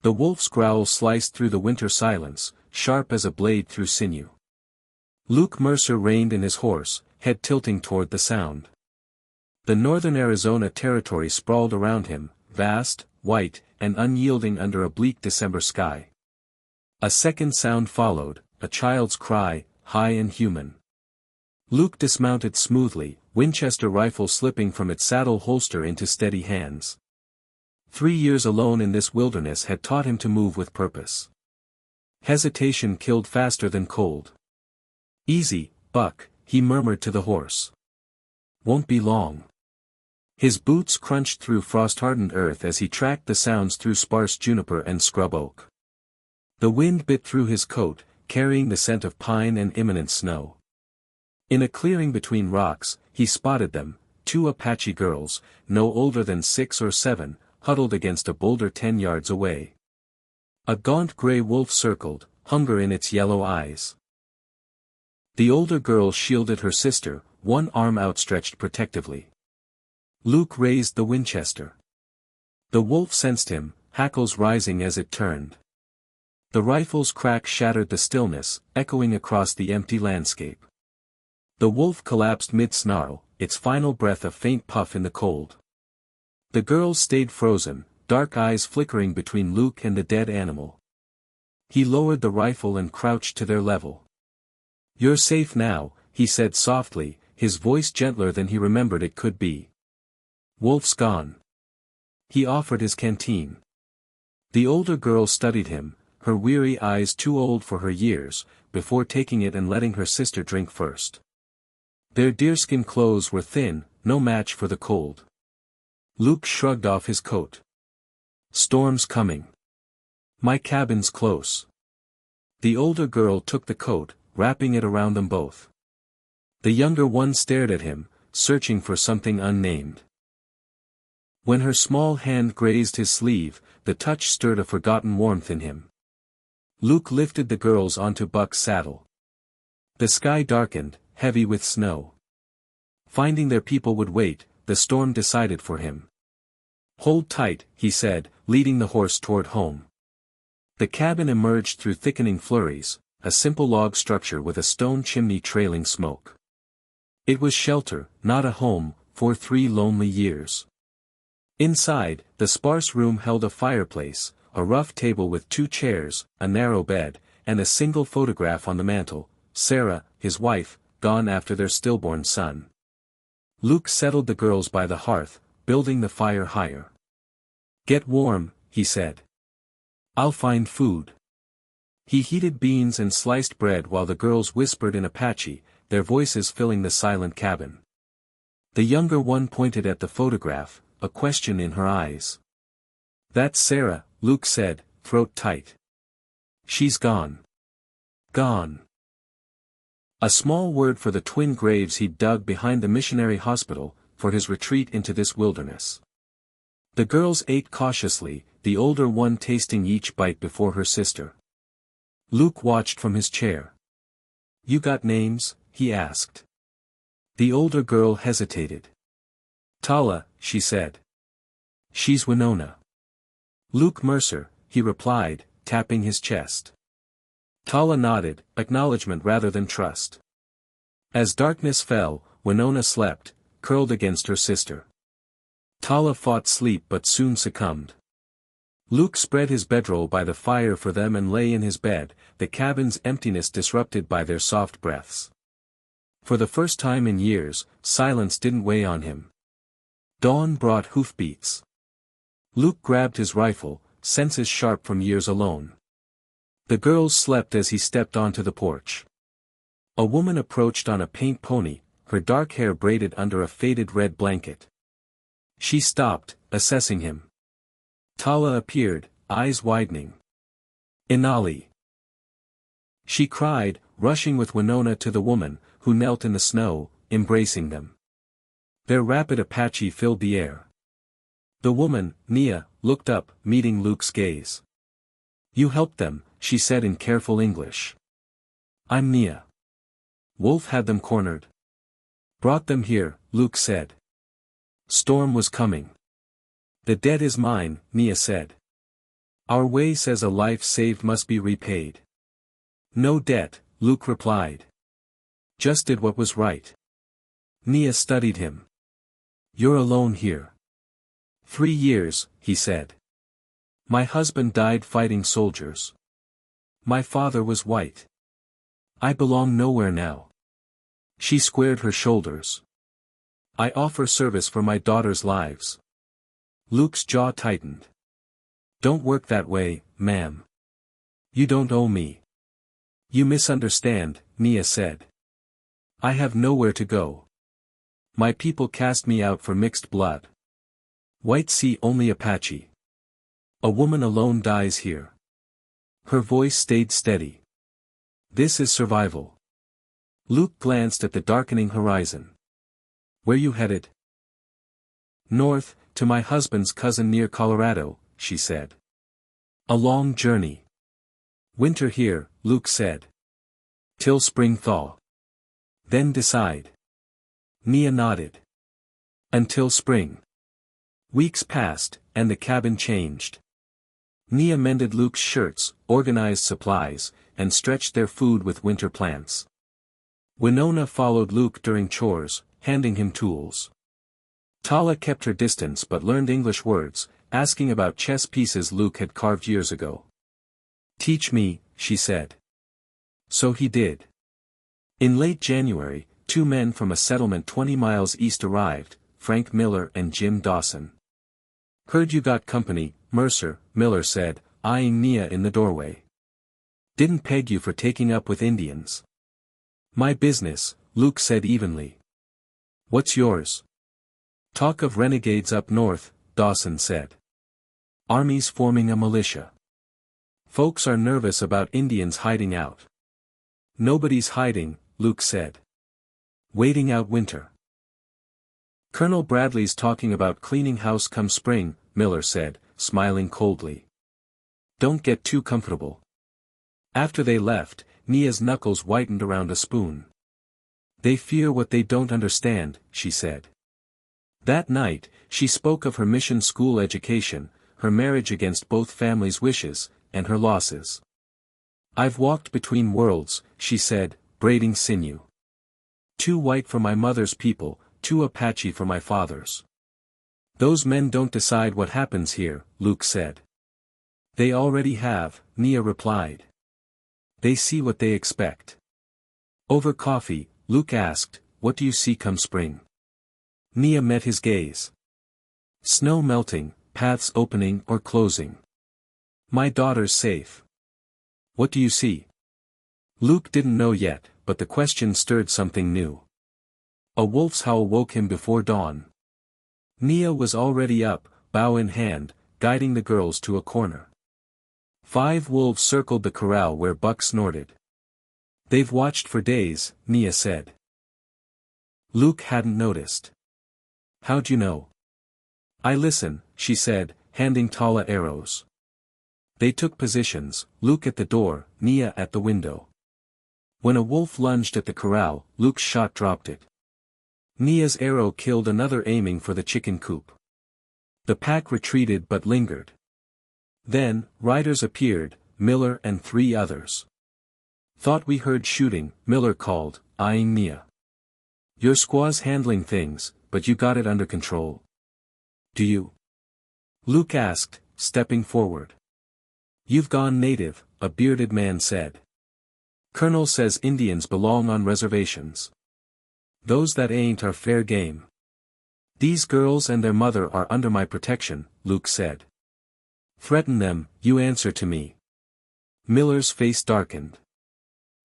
The wolf's growl sliced through the winter silence, sharp as a blade through sinew. Luke Mercer reined in his horse, head tilting toward the sound. The northern Arizona territory sprawled around him, vast, white, and unyielding under a bleak December sky. A second sound followed, a child's cry, high and human. Luke dismounted smoothly, Winchester rifle slipping from its saddle holster into steady hands. 3 years alone in this wilderness had taught him to move with purpose. Hesitation killed faster than cold. "Easy, Buck," he murmured to the horse. "Won't be long." His boots crunched through frost-hardened earth as he tracked the sounds through sparse juniper and scrub oak. The wind bit through his coat, carrying the scent of pine and imminent snow. In a clearing between rocks, he spotted them, 2 Apache girls, no older than 6 or 7, huddled against a boulder 10 yards away. A gaunt gray wolf circled, hunger in its yellow eyes. The older girl shielded her sister, one arm outstretched protectively. Luke raised the Winchester. The wolf sensed him, hackles rising as it turned. The rifle's crack shattered the stillness, echoing across the empty landscape. The wolf collapsed mid-snarl, its final breath a faint puff in the cold. The girls stayed frozen, dark eyes flickering between Luke and the dead animal. He lowered the rifle and crouched to their level. "You're safe now," he said softly, his voice gentler than he remembered it could be. "Wolf's gone." He offered his canteen. The older girl studied him, her weary eyes too old for her years, before taking it and letting her sister drink first. Their deerskin clothes were thin, no match for the cold. Luke shrugged off his coat. "Storm's coming. My cabin's close." The older girl took the coat, wrapping it around them both. The younger one stared at him, searching for something unnamed. When her small hand grazed his sleeve, the touch stirred a forgotten warmth in him. Luke lifted the girls onto Buck's saddle. The sky darkened, heavy with snow. Finding their people would wait, the storm decided for him. "Hold tight," he said, leading the horse toward home. The cabin emerged through thickening flurries, a simple log structure with a stone chimney trailing smoke. It was shelter, not a home, for 3 lonely years. Inside, the sparse room held a fireplace, a rough table with 2 chairs, a narrow bed, and a single photograph on the mantel, Sarah, his wife, gone after their stillborn son. Luke settled the girls by the hearth, building the fire higher. "Get warm," he said. "I'll find food." He heated beans and sliced bread while the girls whispered in Apache, their voices filling the silent cabin. The younger one pointed at the photograph, a question in her eyes. "That's Sarah," Luke said, throat tight. "She's gone. Gone." A small word for the twin graves he'd dug behind the missionary hospital, for his retreat into this wilderness. The girls ate cautiously, the older one tasting each bite before her sister. Luke watched from his chair. "You got names?" he asked. The older girl hesitated. "Tala," she said. "She's Winona." "Luke Mercer," he replied, tapping his chest. Tala nodded, acknowledgement rather than trust. As darkness fell, Winona slept, curled against her sister. Tala fought sleep but soon succumbed. Luke spread his bedroll by the fire for them and lay in his bed, the cabin's emptiness disrupted by their soft breaths. For the first time in years, silence didn't weigh on him. Dawn brought hoofbeats. Luke grabbed his rifle, senses sharp from years alone. The girls slept as he stepped onto the porch. A woman approached on a paint pony, her dark hair braided under a faded red blanket. She stopped, assessing him. Tala appeared, eyes widening. "Inali!" she cried, rushing with Winona to the woman, who knelt in the snow, embracing them. Their rapid Apache filled the air. The woman, Nia, looked up, meeting Luke's gaze. "You helped them," she said in careful English. "I'm Nia." Wolf had them cornered. "Brought them here," Luke said. Storm was coming. "The dead is mine," Nia said. Our way says a life saved must be repaid. No debt, Luke replied. Just did what was right. Nia studied him. You're alone here. 3 years, he said. My husband died fighting soldiers. My father was white. I belong nowhere now. She squared her shoulders. I offer service for my daughter's lives. Luke's jaw tightened. Don't work that way, ma'am. You don't owe me. You misunderstand, Nia said. I have nowhere to go. My people cast me out for mixed blood. White see only Apache. A woman alone dies here. Her voice stayed steady. This is survival. Luke glanced at the darkening horizon. Where you headed? North, to my husband's cousin near Colorado, she said. A long journey. Winter here, Luke said. Till spring thaw. Then decide. Nia nodded. Until spring. Weeks passed, and the cabin changed. Nia mended Luke's shirts, organized supplies, and stretched their food with winter plants. Winona followed Luke during chores, handing him tools. Tala kept her distance but learned English words, asking about chess pieces Luke had carved years ago. Teach me, she said. So he did. In late January, 2 men from a settlement 20 miles east arrived, Frank Miller and Jim Dawson. Heard you got company, Mercer, Miller said, eyeing Nia in the doorway. Didn't peg you for taking up with Indians. My business, Luke said evenly. What's yours? Talk of renegades up north, Dawson said. Army's forming a militia. Folks are nervous about Indians hiding out. Nobody's hiding, Luke said. Waiting out winter. Colonel Bradley's talking about cleaning house come spring, Miller said, smiling coldly. Don't get too comfortable. After they left, Nia's knuckles whitened around a spoon. They fear what they don't understand, she said. That night, she spoke of her mission school education, her marriage against both families' wishes, and her losses. I've walked between worlds, she said, braiding sinew. 2 white for my mother's people, 2 Apache for my father's. Those men don't decide what happens here, Luke said. They already have, Nia replied. They see what they expect. Over coffee, Luke asked, what do you see come spring? Nia met his gaze. Snow melting, paths opening or closing. My daughter's safe. What do you see? Luke didn't know yet, but the question stirred something new. A wolf's howl woke him before dawn. Nia was already up, bow in hand, guiding the girls to a corner. 5 wolves circled the corral where Buck snorted. They've watched for days, Nia said. Luke hadn't noticed. How'd you know? I listen, she said, handing Tala arrows. They took positions, Luke at the door, Nia at the window. When a wolf lunged at the corral, Luke's shot dropped it. Nia's arrow killed another aiming for the chicken coop. The pack retreated but lingered. Then, riders appeared, Miller and 3 others. Thought we heard shooting, Miller called, eyeing Nia. Your squaw's handling things, but you got it under control. Do you? Luke asked, stepping forward. You've gone native, a bearded man said. Colonel says Indians belong on reservations. Those that ain't are fair game. These girls and their mother are under my protection, Luke said. Threaten them, you answer to me. Miller's face darkened.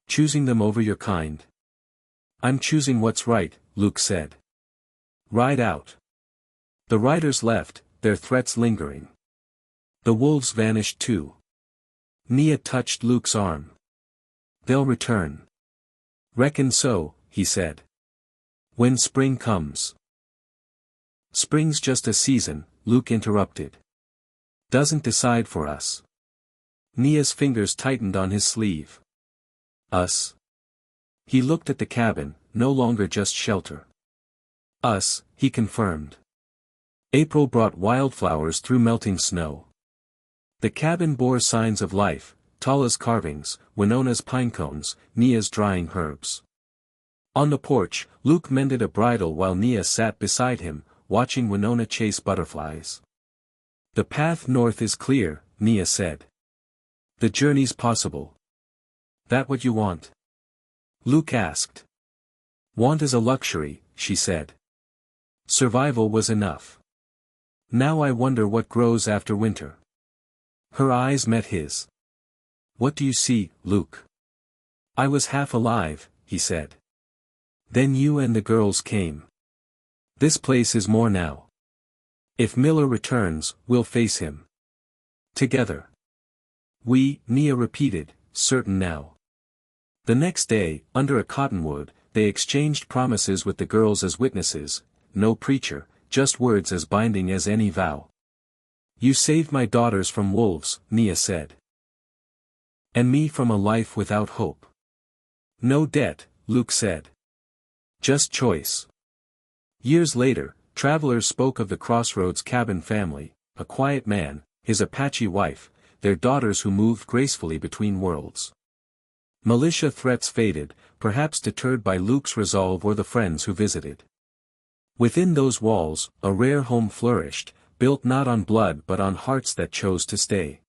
Choosing them over your kind. I'm choosing what's right, Luke said. Ride out. The riders left, their threats lingering. The wolves vanished too. Nia touched Luke's arm. They'll return. Reckon so, he said. When spring comes. Spring's just a season, Luke interrupted. Doesn't decide for us. Nia's fingers tightened on his sleeve. Us. He looked at the cabin, no longer just shelter. Us, he confirmed. April brought wildflowers through melting snow. The cabin bore signs of life: Tala's carvings, Winona's pine cones, Nia's drying herbs. On the porch, Luke mended a bridle while Nia sat beside him, watching Winona chase butterflies. "The path north is clear," Nia said. "The journey's possible." "That what you want?" Luke asked. "Want is a luxury," she said. "Survival was enough. Now I wonder what grows after winter." Her eyes met his. "What do you see, Luke?" "I was half alive," he said. "Then you and the girls came. This place is more now. If Miller returns, we'll face him. Together." Nia repeated, certain now. The next day, under a cottonwood, they exchanged promises with the girls as witnesses, no preacher, just words as binding as any vow. "You saved my daughters from wolves," Nia said. "And me from a life without hope." "No debt," Luke said. "Just choice." Years later, travelers spoke of the Crossroads cabin family, a quiet man, his Apache wife, their daughters who moved gracefully between worlds. Militia threats faded, perhaps deterred by Luke's resolve or the friends who visited. Within those walls, a rare home flourished, built not on blood but on hearts that chose to stay.